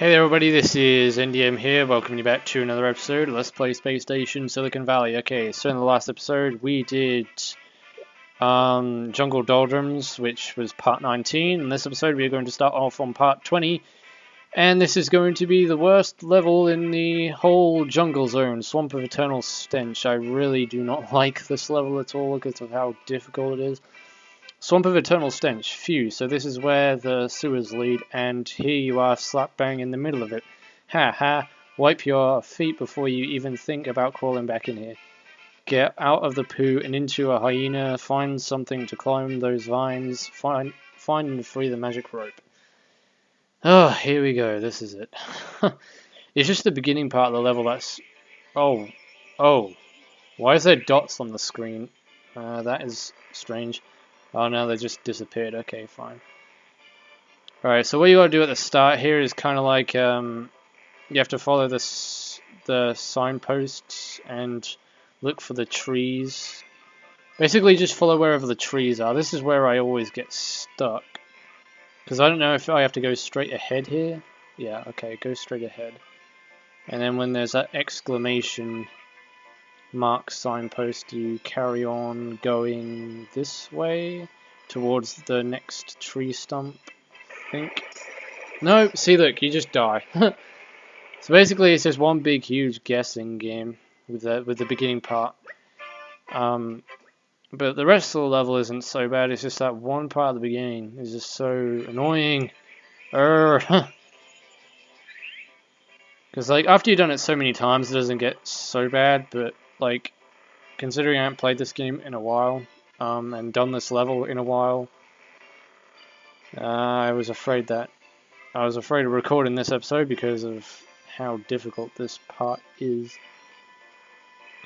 Hey there everybody, this is NDM here, welcoming you back to another episode of Let's Play Space Station Silicon Valley. Okay, so in the last episode we did Jungle Doldrums, which was part 19. In this episode we are going to start off on part 20, and this is going to be the worst level in the whole jungle zone, Swamp of Eternal Stench. I really do not like this level at all because of how difficult it is. Swamp of Eternal Stench. Phew, so this is where the sewers lead, and here you are slap bang in the middle of it. Ha ha, wipe your feet before you even think about crawling back in here. Get out of the poo and into a hyena, find something to climb those vines, find and free the magic rope. Oh, here we go, this is it. It's just the beginning part of the level that's... Oh, why is there dots on the screen? That is strange. Oh no, they just disappeared. Okay, fine. Alright, so what you gotta do at the start here is kind of like, you have to follow the signposts and look for the trees. Basically, just follow wherever the trees are. This is where I always get stuck. Because I don't know if I have to go straight ahead here. Yeah, okay, go straight ahead. And then when there's that exclamation mark signpost, you carry on going this way towards the next tree stump, I think. No, see, look, you just die. So basically it's just one big huge guessing game with the beginning part. But the rest of the level isn't so bad. It's just that one part at the beginning is just so annoying. Because like after you've done it so many times, it doesn't get so bad. But like, considering I haven't played this game in a while, and done this level in a while, I was afraid of recording this episode because of how difficult this part is.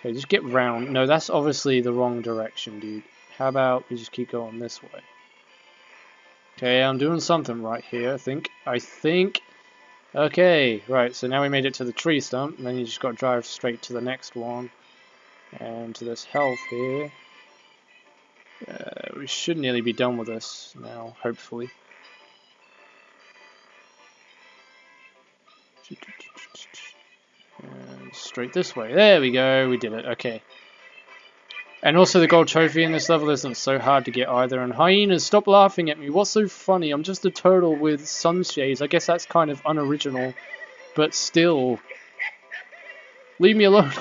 Okay, just get round. No, that's obviously the wrong direction, dude. How about we just keep going this way? Okay, I'm doing something right here, I think. Okay, right, so now we made it to the tree stump, and then you just got to drive straight to the next one. And to this health here. We should nearly be done with this now, hopefully. And straight this way. There we go, we did it, okay. And also the gold trophy in this level isn't so hard to get either. And hyenas, stop laughing at me, what's so funny? I'm just a turtle with sunshades. I guess that's kind of unoriginal, but still. Leave me alone.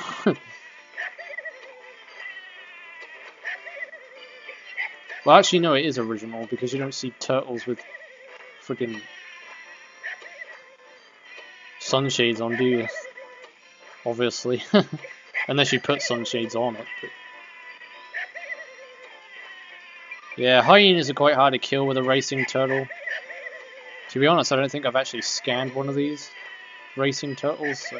Well, actually, no, it is original, because you don't see turtles with friggin' sunshades on, do you? Obviously. Unless you put sunshades on it. But... yeah, hyenas are quite hard to kill with a racing turtle. To be honest, I don't think I've actually scanned one of these racing turtles, so...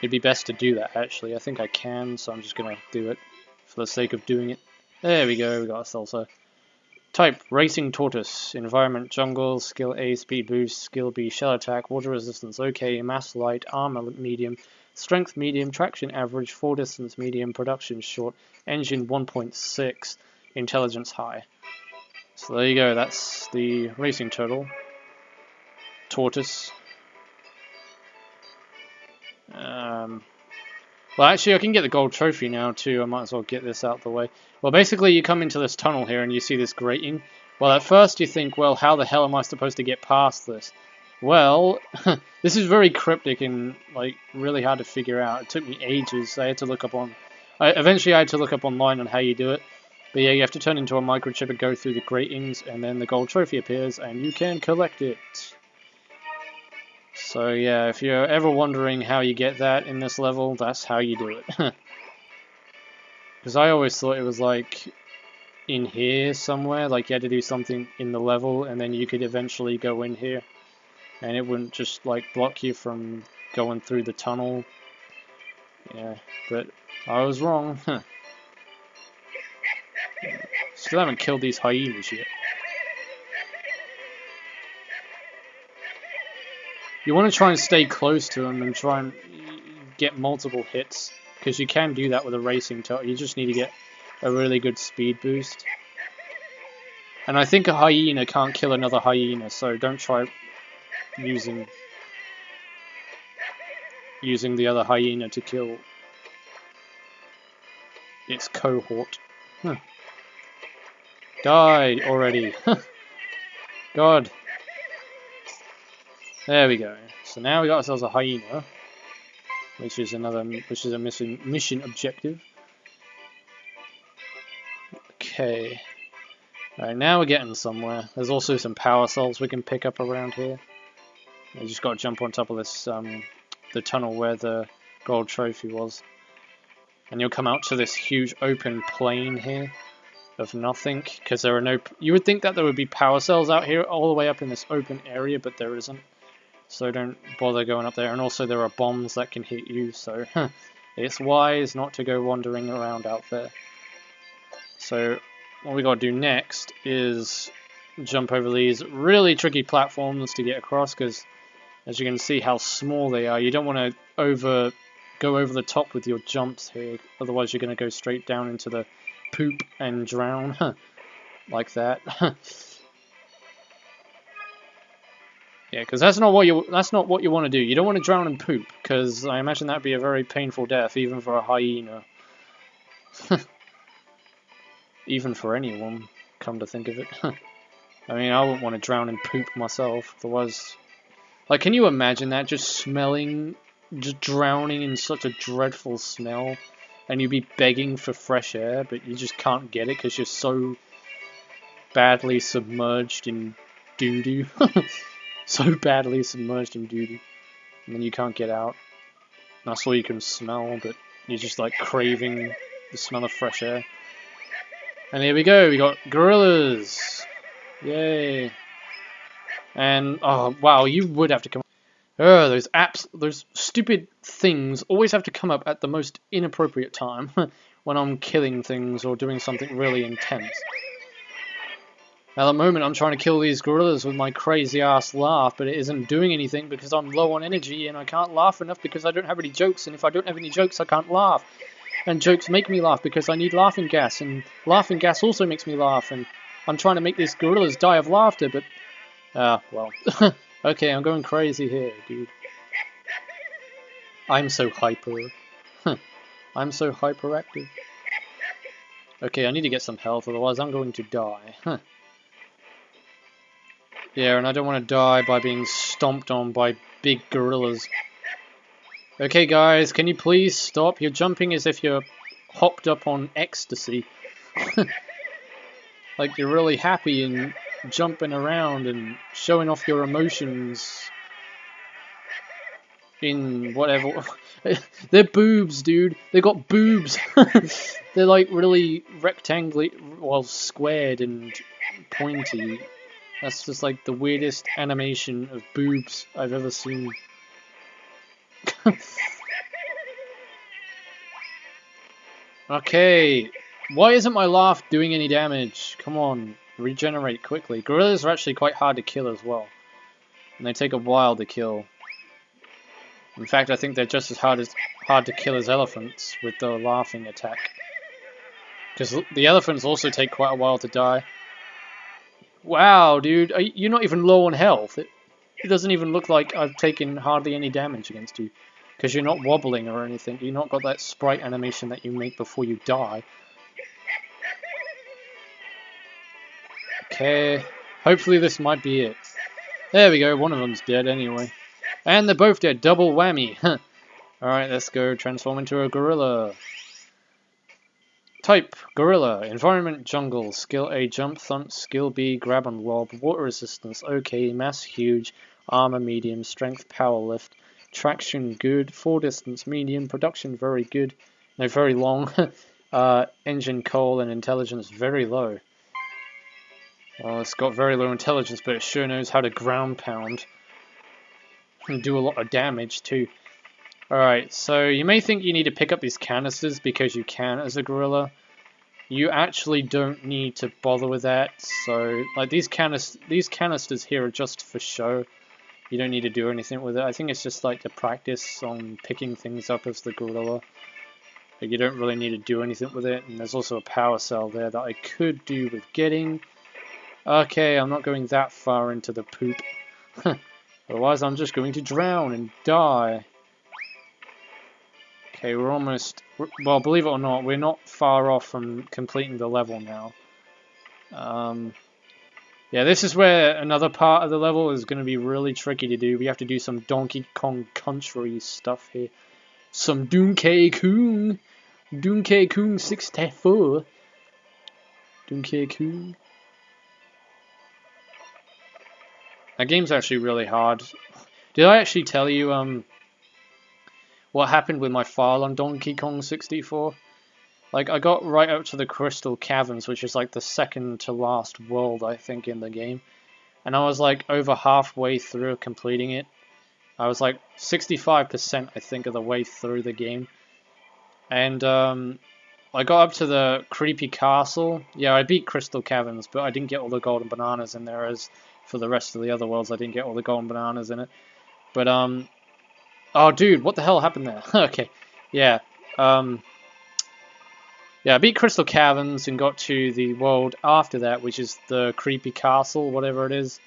it'd be best to do that, actually. I think I can, so I'm just gonna do it for the sake of doing it. There we go, we got ourselves a type, racing tortoise, environment jungle, skill A, speed boost, skill B, shell attack, water resistance, okay, mass light, armor medium, strength medium, traction average, fall distance medium, production short, engine 1.6, intelligence high. So there you go, that's the racing tortoise. Well, actually, I can get the gold trophy now, too. I might as well get this out of the way. Well, basically, you come into this tunnel here, and you see this grating. Well, at first, you think, well, how the hell am I supposed to get past this? Well, this is very cryptic and, like, really hard to figure out. It took me ages. I had to look up on... eventually, I had to look up online on how you do it. But yeah, you have to turn into a microchip and go through the gratings, and then the gold trophy appears, and you can collect it. So yeah, if you're ever wondering how you get that in this level, that's how you do it. Because I always thought it was like in here somewhere, like you had to do something in the level and then you could eventually go in here. And it wouldn't just like block you from going through the tunnel. Yeah, but I was wrong. Still haven't killed these hyenas yet. You want to try and stay close to them and try and get multiple hits, because you can do that with a racing turtle. You just need to get a really good speed boost. And I think a hyena can't kill another hyena, so don't try using the other hyena to kill its cohort. Huh. Die already. God. There we go. So now we got ourselves a hyena, which is a mission objective. Okay. Alright, now we're getting somewhere. There's also some power cells we can pick up around here. You just got to jump on top of this, the tunnel where the gold trophy was. And you'll come out to this huge open plain here of nothing, because there are no... You would think that there would be power cells out here all the way up in this open area, but there isn't. So don't bother going up there. And also there are bombs that can hit you, so it's wise not to go wandering around out there. So what we got to do next is jump over these really tricky platforms to get across, because as you can see how small they are, you don't want to go over the top with your jumps here, otherwise you're going to go straight down into the poop and drown like that. Yeah, because that's not what you want to do. You don't want to drown in poop, because I imagine that'd be a very painful death, even for a hyena. Even for anyone, come to think of it. I mean, I wouldn't want to drown in poop myself, otherwise... Like, can you imagine that? Just drowning in such a dreadful smell, and you'd be begging for fresh air, but you just can't get it because you're so badly submerged in doo-doo. So badly submerged in doo-doo. And then you can't get out. That's all you can smell, but you're just like craving the smell of fresh air. And here we go, we got gorillas! Yay! And, oh wow, you would have to come... those stupid things always have to come up at the most inappropriate time when I'm killing things or doing something really intense. At the moment I'm trying to kill these gorillas with my crazy ass laugh, but it isn't doing anything because I'm low on energy and I can't laugh enough because I don't have any jokes, and if I don't have any jokes I can't laugh. And jokes make me laugh because I need laughing gas, and laughing gas also makes me laugh, and I'm trying to make these gorillas die of laughter, but... well. Okay, I'm going crazy here, dude. I'm so hyper. I'm so hyperactive. Okay, I need to get some health, otherwise I'm going to die. Yeah, and I don't want to die by being stomped on by big gorillas. Okay, guys, can you please stop? You're jumping as if you're hopped up on ecstasy. Like you're really happy and jumping around and showing off your emotions in whatever. They're boobs, dude. They got boobs. They're like really rectangular, well, squared and pointy. That's just like the weirdest animation of boobs I've ever seen. Okay, why isn't my laugh doing any damage? Come on, regenerate quickly. Gorillas are actually quite hard to kill as well, and they take a while to kill. In fact, I think they're just as hard to kill as elephants with the laughing attack. Because the elephants also take quite a while to die. Wow, dude, you're not even low on health. It doesn't even look like I've taken hardly any damage against you. Because you're not wobbling or anything. You've not got that sprite animation that you make before you die. Okay, hopefully this might be it. There we go, one of them's dead anyway. And they're both dead, double whammy. Alright, let's go transform into a gorilla. Type, gorilla. Environment, jungle. Skill A, jump, thump. Skill B, grab and lob. Water resistance, okay. Mass, huge. Armor, medium. Strength, power lift. Traction, good. Fall distance, medium. Production, very good. No, very long. Engine, coal, and intelligence, very low. Well, it's got very low intelligence, but it sure knows how to ground pound. And do a lot of damage, too. Alright, so you may think you need to pick up these canisters because you can as a gorilla. You actually don't need to bother with that. So, like, these canisters here are just for show. You don't need to do anything with it. I think it's just like to practice on picking things up as the gorilla. But you don't really need to do anything with it. And there's also a power cell there that I could do with getting. Okay, I'm not going that far into the poop. Otherwise, I'm just going to drown and die. Okay, we're almost... Well, believe it or not, we're not far off from completing the level now. Yeah, this is where another part of the level is going to be really tricky to do. We have to do some Donkey Kong Country stuff here. Some Donkey Kong 64. Donkey Kong. That game's actually really hard. Did I actually tell you what happened with my file on Donkey Kong 64? Like, I got right up to the Crystal Caverns, which is like the second to last world, I think, in the game. And I was like over halfway through completing it. I was like 65%, I think, of the way through the game. And I got up to the creepy castle. Yeah, I beat Crystal Caverns, but I didn't get all the golden bananas in there, as for the rest of the other worlds, I didn't get all the golden bananas in it. But, oh, dude, what the hell happened there? Okay, yeah. Yeah, I beat Crystal Caverns and got to the world after that, which is the creepy castle, whatever it is.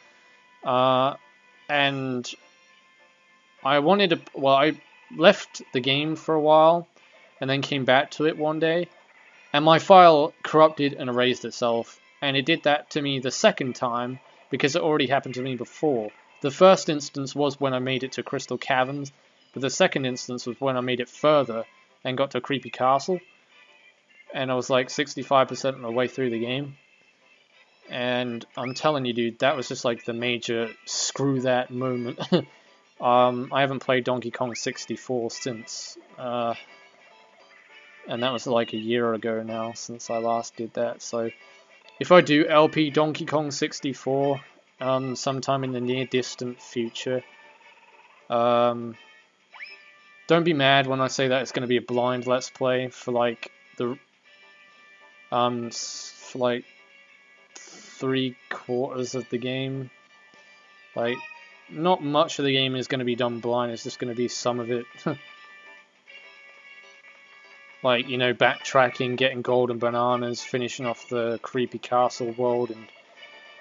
And I wanted to... Well, I left the game for a while, and then came back to it one day. And my file corrupted and erased itself. And it did that to me the second time, because it already happened to me before. The first instance was when I made it to Crystal Caverns, but the second instance was when I made it further and got to Creepy Castle. And I was like 65% of the way through the game. And I'm telling you, dude, that was just like the major screw that moment. I haven't played Donkey Kong 64 since. And that was like a year ago now since I last did that. So if I do LP Donkey Kong 64 sometime in the near distant future, don't be mad when I say that it's going to be a blind Let's Play for like the for like 3/4 of the game. Like, not much of the game is going to be done blind. It's just going to be some of it. Like, you know, backtracking, getting golden bananas, finishing off the creepy castle world and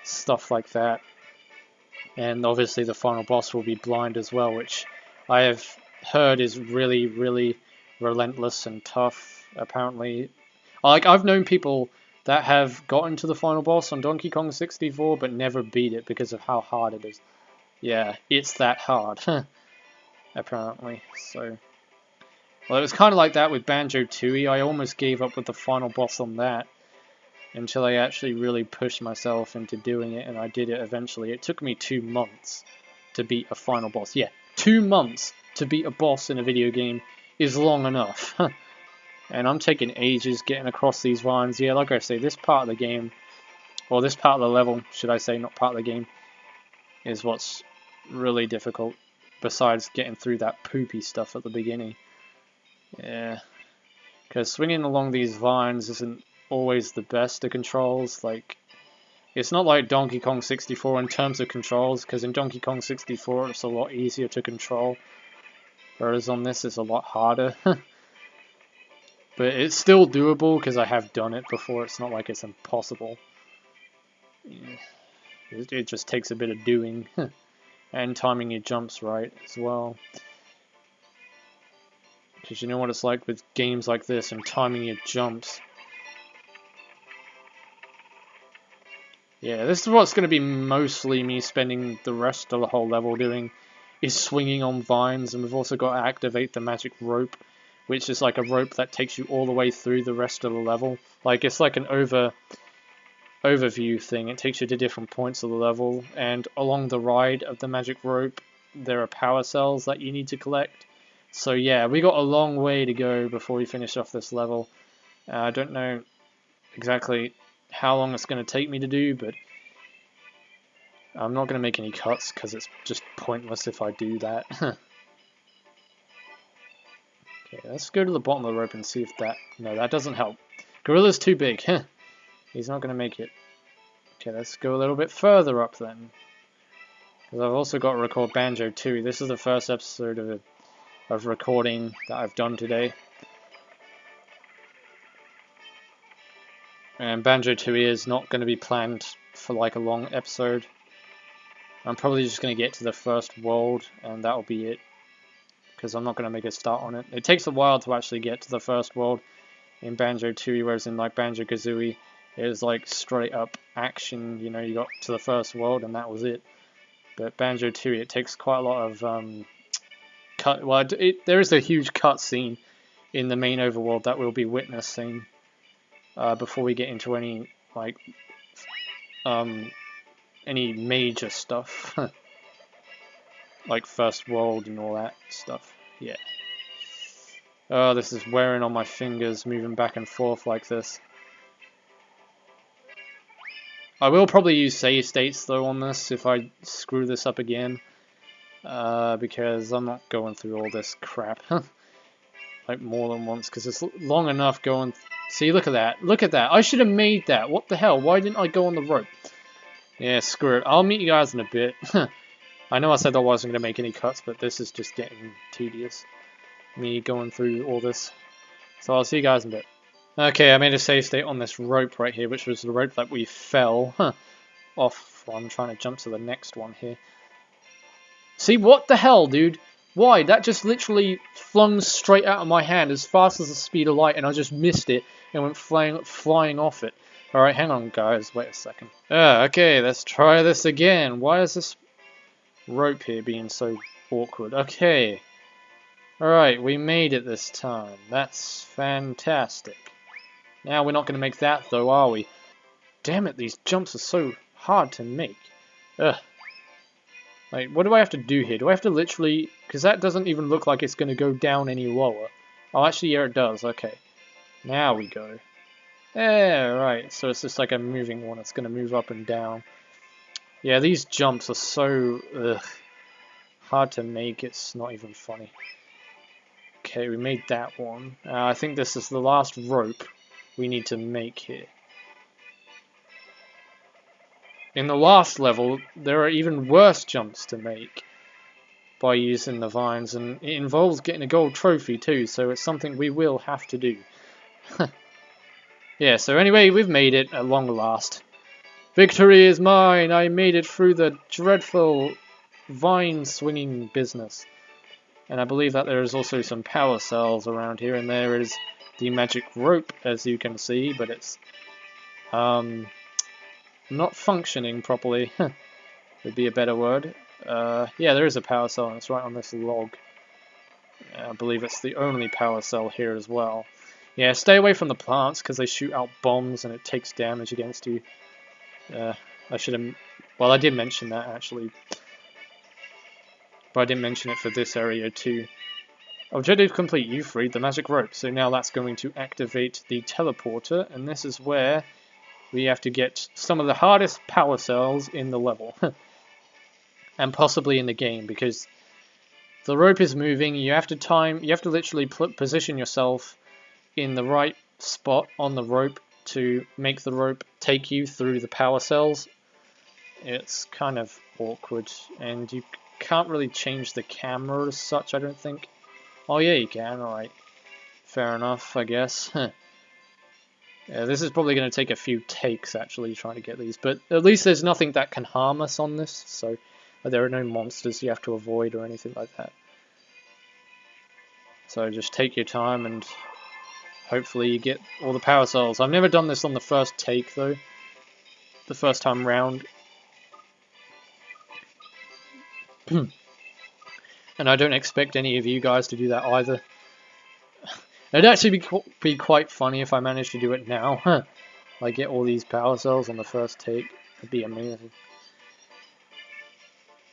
stuff like that. And obviously the final boss will be blind as well, which I have heard is really, really relentless and tough, apparently. Like, I've known people that have gotten to the final boss on Donkey Kong 64 but never beat it because of how hard it is. Yeah, it's that hard, apparently. So, well, it was kind of like that with Banjo-Tooie. I almost gave up with the final boss on that until I actually really pushed myself into doing it, and I did it eventually. It took me 2 months to beat a final boss. Yeah, 2 months to beat a boss in a video game is long enough. And I'm taking ages getting across these vines. Yeah, like I say, this part of the game, or this part of the level, should I say, not part of the game, is what's really difficult, besides getting through that poopy stuff at the beginning. Yeah, because swinging along these vines isn't always the best of controls. Like, it's not like Donkey Kong 64 in terms of controls, because in Donkey Kong 64 it's a lot easier to control, whereas on this it's a lot harder. But it's still doable because I have done it before. It's not like it's impossible. Yeah. It just takes a bit of doing and timing your jumps right as well. Because you know what it's like with games like this and timing your jumps. Yeah, this is what's going to be mostly me spending the rest of the whole level doing, is swinging on vines. And we've also got to activate the magic rope, which is like a rope that takes you all the way through the rest of the level. Like, it's like an overview thing. It takes you to different points of the level, and along the ride of the magic rope there are power cells that you need to collect. So yeah, we got a long way to go before we finish off this level. I don't know exactly how long it's going to take me to do, but I'm not going to make any cuts because it's just pointless if I do that. Okay, let's go to the bottom of the rope and see if that... No, that doesn't help. Gorilla's too big. He's not going to make it. Okay, let's go a little bit further up then. Because I've also got to record Banjo-Tooie. This is the first episode of recording that I've done today. And Banjo-Tooie is not going to be planned for like a long episode. I'm probably just going to get to the first world, and that'll be it. Because I'm not going to make a start on it. It takes a while to actually get to the first world in Banjo-Tooie, whereas in like Banjo-Kazooie, it was like straight up action. You know, you got to the first world and that was it. But Banjo-Tooie, it takes quite a lot of cut. Well, there is a huge cut scene in the main overworld that we'll be witnessing before we get into any like any major stuff. Like first world and all that stuff. Yeah. Oh, this is wearing on my fingers, moving back and forth like this. I will probably use save states though on this if I screw this up again. Because I'm not going through all this crap. Like more than once, because it's long enough going... See, look at that. Look at that. I should have made that. What the hell? Why didn't I go on the rope? Yeah, screw it. I'll meet you guys in a bit. I know I said I wasn't going to make any cuts, but this is just getting tedious. Me going through all this. So I'll see you guys in a bit. Okay, I made a save state on this rope right here, which was the rope that we fell off. I'm trying to jump to the next one here. See, what the hell, dude? Why? That just literally flung straight out of my hand as fast as the speed of light, and I just missed it and went flying off it. Alright, hang on, guys. Wait a second. Okay, let's try this again. Why is this rope here being so awkward? Okay. Alright, we made it this time. That's fantastic. Now we're not going to make that, though, are we? Damn it, these jumps are so hard to make. Ugh. Like, what do I have to do here? Do I have to literally... Because that doesn't even look like it's going to go down any lower. Oh, actually, yeah, it does. Okay. Now we go. Yeah, right. So it's just like a moving one. It's going to move up and down. Yeah, these jumps are so... hard to make. It's not even funny. Okay, we made that one. I think this is the last rope we need to make here. In the last level, there are even worse jumps to make by using the vines, and it involves getting a gold trophy too, so it's something we will have to do. Yeah, so anyway, we've made it at long last. Victory is mine! I made it through the dreadful vine swinging business. And I believe that there is also some power cells around here, and there is the magic rope, as you can see, but it's not functioning properly. Would be a better word. Yeah, there is a power cell, and it's right on this log. I believe it's the only power cell here as well. Yeah, stay away from the plants, because they shoot out bombs, and it takes damage against you. I should have... Well, I did mention that, actually. But I didn't mention it for this area, too. Objective complete. You freed the magic rope. So now that's going to activate the teleporter, and this is where we have to get some of the hardest power cells in the level. And possibly in the game, because the rope is moving. You have to literally position yourself in the right spot on the rope to make the rope take you through the power cells. It's kind of awkward, and you can't really change the camera as such, I don't think. Oh yeah, you can, alright. Fair enough, I guess. Yeah, this is probably going to take a few takes, actually, trying to get these. But at least there's nothing that can harm us on this, so there are no monsters you have to avoid or anything like that. So just take your time and hopefully you get all the power cells. I've never done this on the first take, though. The first time round. And I don't expect any of you guys to do that either. It'd actually be quite funny if I managed to do it now. Like get all these power cells on the first take. It'd be amazing.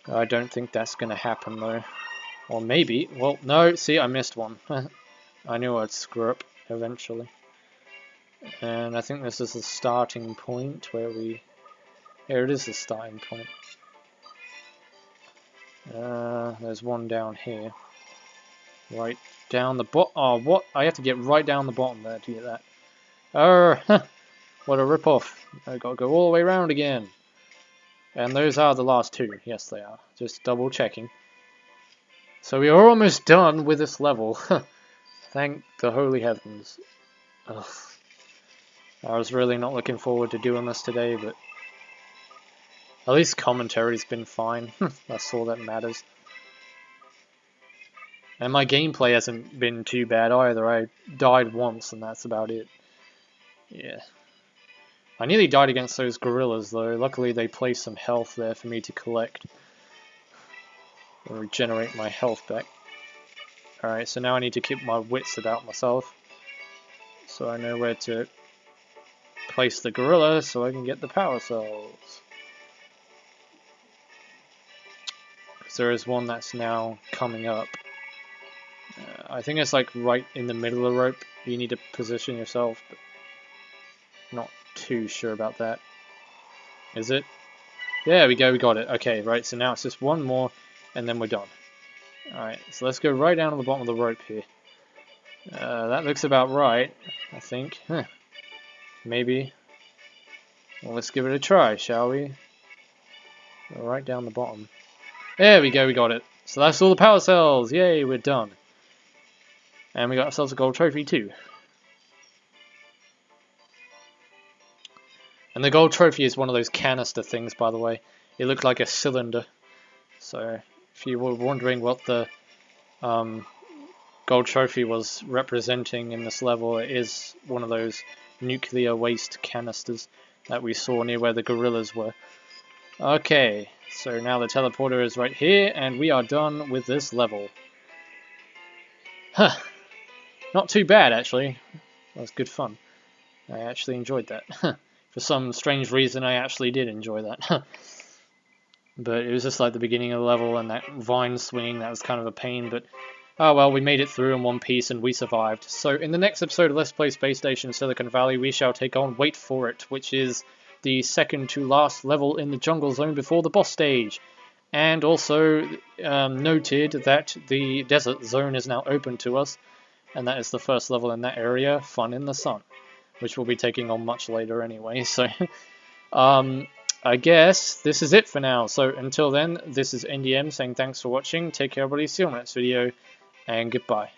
I don't think that's going to happen though. Or maybe. Well, no, see, I missed one. I knew I'd screw up eventually. And I think this is the starting point where we... Here it is, the starting point. There's one down here. Right down the bottom. Oh, what? I have to get right down the bottom there to get that. What a rip-off. I've got to go all the way around again. And those are the last two. Yes, they are. Just double checking. So we are almost done with this level. Thank the holy heavens. Ugh. I was really not looking forward to doing this today, but At least commentary's been fine. That's all that matters. And my gameplay hasn't been too bad either. I died once and that's about it. Yeah. I nearly died against those gorillas though. Luckily they placed some health there for me to collect. And regenerate my health back. Alright, so now I need to keep my wits about myself. So I know where to place the gorilla so I can get the power cells. Because there is one that's now coming up. I think it's like right in the middle of the rope. You need to position yourself, but not too sure about that. Is it? There we go, we got it. Okay, right, so now it's just one more and then we're done. Alright, so let's go right down to the bottom of the rope here. That looks about right, I think. Huh. Maybe. Well, let's give it a try, shall we? Right down the bottom. There we go, we got it. So that's all the power cells. Yay, we're done. And we got ourselves a gold trophy too. And the gold trophy is one of those canister things, by the way. It looked like a cylinder. So if you were wondering what the gold trophy was representing in this level, it is one of those nuclear waste canisters that we saw near where the gorillas were. Okay, so now the teleporter is right here, and we are done with this level. Huh. Not too bad, actually. That was good fun. I actually enjoyed that. For some strange reason, I actually did enjoy that. But it was just like the beginning of the level, and that vine swinging, that was kind of a pain, but oh well, we made it through in one piece, and we survived. So in the next episode of Let's Play Space Station Silicon Valley, we shall take on, wait for it, which is the second to last level in the jungle zone before the boss stage. And also noted that the desert zone is now open to us, and that is the first level in that area, Fun in the Sun, which we'll be taking on much later anyway. So I guess this is it for now. So until then, this is NDM saying thanks for watching, take care everybody, see you on the next video, and goodbye.